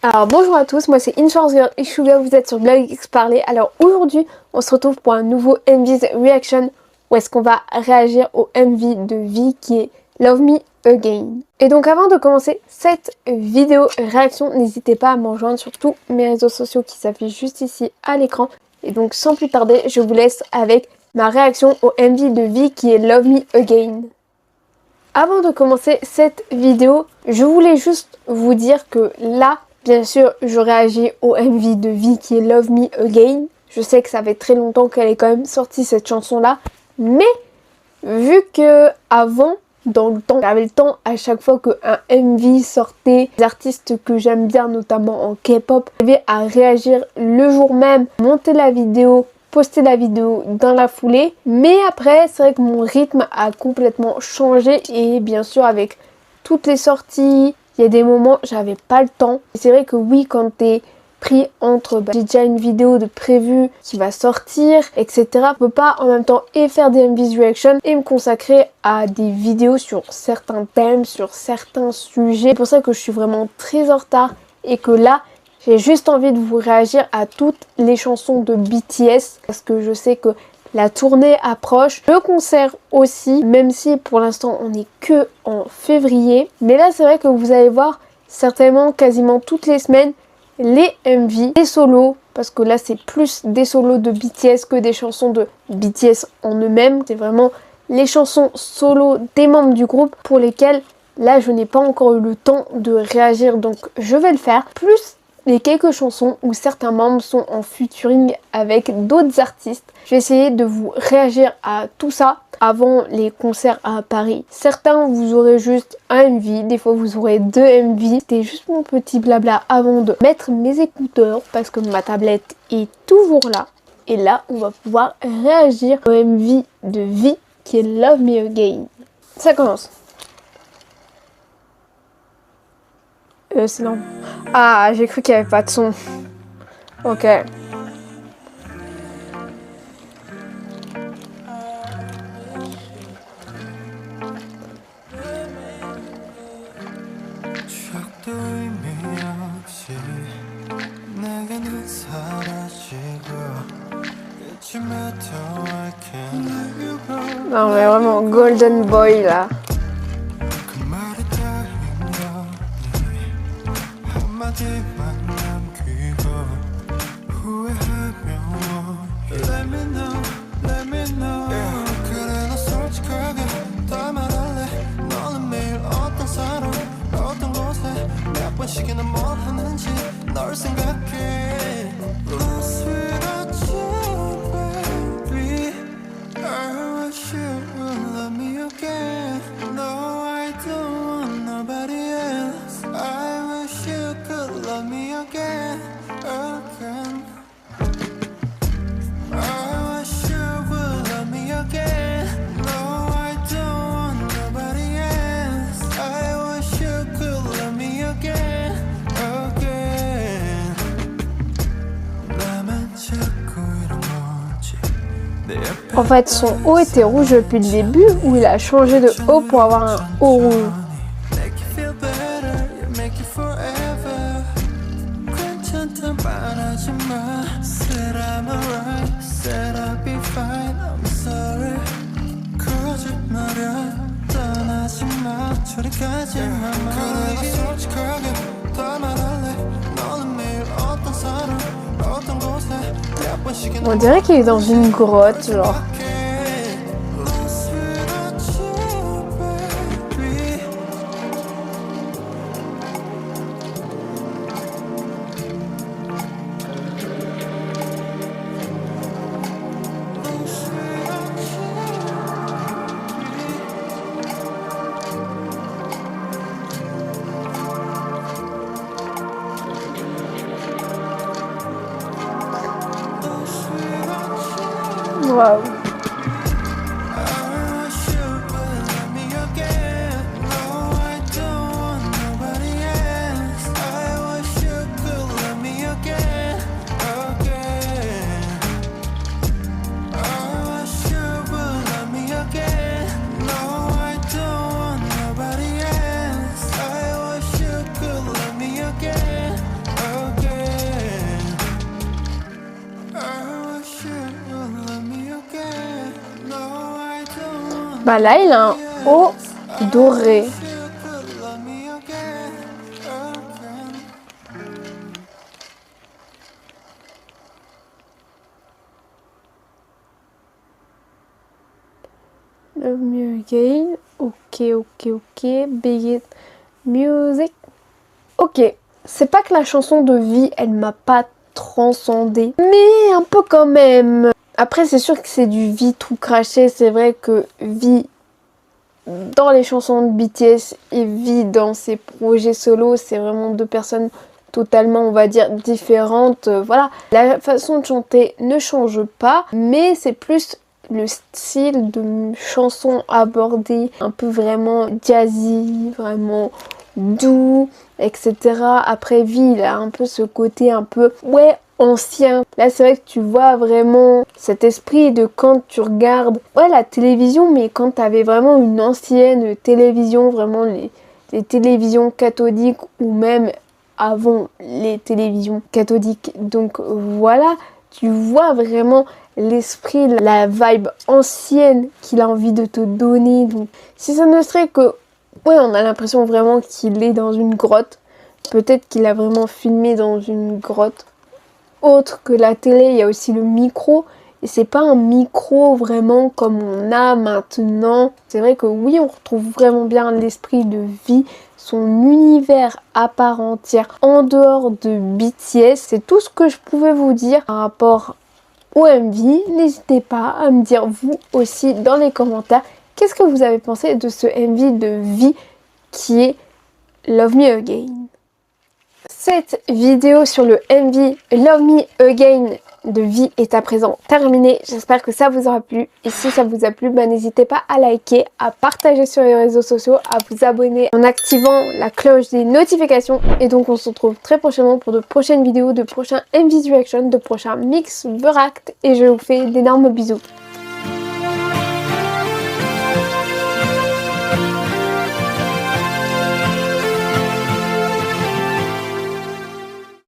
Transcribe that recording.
Alors bonjour à tous, moi c'est Inchance Girl et Suga, vous êtes sur Blog X Parler. Alors aujourd'hui on se retrouve pour un nouveau MV's Reaction où est-ce qu'on va réagir au MV de V qui est Love Me Again. Et donc avant de commencer cette vidéo réaction, n'hésitez pas à me rejoindre sur tous mes réseaux sociaux qui s'affichent juste ici à l'écran. Et donc sans plus tarder, je vous laisse avec ma réaction au MV de V qui est Love Me Again. Avant de commencer cette vidéo, je voulais juste vous dire que là, bien sûr, je réagis au MV de V qui est Love Me Again. Je sais que ça fait très longtemps qu'elle est quand même sortie cette chanson-là. Mais, vu que avant, dans le temps, j'avais le temps à chaque fois qu'un MV sortait, des artistes que j'aime bien, notamment en K-pop, j'avais à réagir le jour même, monter la vidéo, poster la vidéo dans la foulée. Mais après, c'est vrai que mon rythme a complètement changé et bien sûr avec toutes les sorties, il y a des moments j'avais pas le temps. Et c'est vrai que oui, quand t'es pris entre j'ai déjà une vidéo de prévue qui va sortir, etc. Je peux pas en même temps et faire des MV's Reaction et me consacrer à des vidéos sur certains thèmes, sur certains sujets. C'est pour ça que je suis vraiment très en retard et que là, j'ai juste envie de vous réagir à toutes les chansons de BTS parce que je sais que la tournée approche, le concert aussi, même si pour l'instant on n'est que en février. Mais là c'est vrai que vous allez voir certainement quasiment toutes les semaines les MV, des solos, parce que là c'est plus des solos de BTS que des chansons de BTS en eux-mêmes. C'est vraiment les chansons solo des membres du groupe pour lesquelles là je n'ai pas encore eu le temps de réagir, donc je vais le faire. Plus les quelques chansons où certains membres sont en featuring avec d'autres artistes. Je vais essayer de vous réagir à tout ça avant les concerts à Paris. Certains vous aurez juste un MV, des fois vous aurez deux MV. C'était juste mon petit blabla avant de mettre mes écouteurs parce que ma tablette est toujours là. Et là on va pouvoir réagir au MV de V qui est Love Me Again. Ça commence. C'est long. Ah, j'ai cru qu'il n'y avait pas de son. Ok. Non mais vraiment Golden Boy là. En fait, son haut était rouge depuis le début ou il a changé de haut pour avoir un haut rouge? On dirait qu'il est dans une grotte, genre. Waouh. Bah là, il a un haut doré. Love Me Again. Ok. Big It Music. Ok. C'est pas que la chanson de Vie, elle m'a pas transcendée, mais un peu quand même. Après, c'est sûr que c'est du Vie tout craché. C'est vrai que Vie dans les chansons de BTS et Vie dans ses projets solo, c'est vraiment deux personnes totalement, on va dire, différentes. Voilà, la façon de chanter ne change pas, mais c'est plus le style de chanson abordée, un peu vraiment jazzy, vraiment doux, etc. Après Vie, il a un peu ce côté un peu, ouais, ancien. Là, c'est vrai que tu vois vraiment cet esprit de quand tu regardes, ouais, la télévision, mais quand t'avais vraiment une ancienne télévision, vraiment les télévisions cathodiques ou même avant les télévisions cathodiques. Donc voilà, tu vois vraiment l'esprit, la vibe ancienne qu'il a envie de te donner. Donc si ça ne serait que, ouais, on a l'impression vraiment qu'il est dans une grotte. Peut-être qu'il a vraiment filmé dans une grotte. Autre que la télé, il y a aussi le micro. Et c'est pas un micro vraiment comme on a maintenant. C'est vrai que oui, on retrouve vraiment bien l'esprit de Vie, son univers à part entière en dehors de BTS. C'est tout ce que je pouvais vous dire par rapport au MV. N'hésitez pas à me dire vous aussi dans les commentaires qu'est-ce que vous avez pensé de ce MV de Vie qui est Love Me Again. Cette vidéo sur le MV Love Me Again de Vie est à présent terminée. J'espère que ça vous aura plu. Et si ça vous a plu, n'hésitez pas à liker, à partager sur les réseaux sociaux, à vous abonner en activant la cloche des notifications. Et donc on se retrouve très prochainement pour de prochaines vidéos, de prochains MV Reaction, de prochains Mix React. Et je vous fais d'énormes bisous.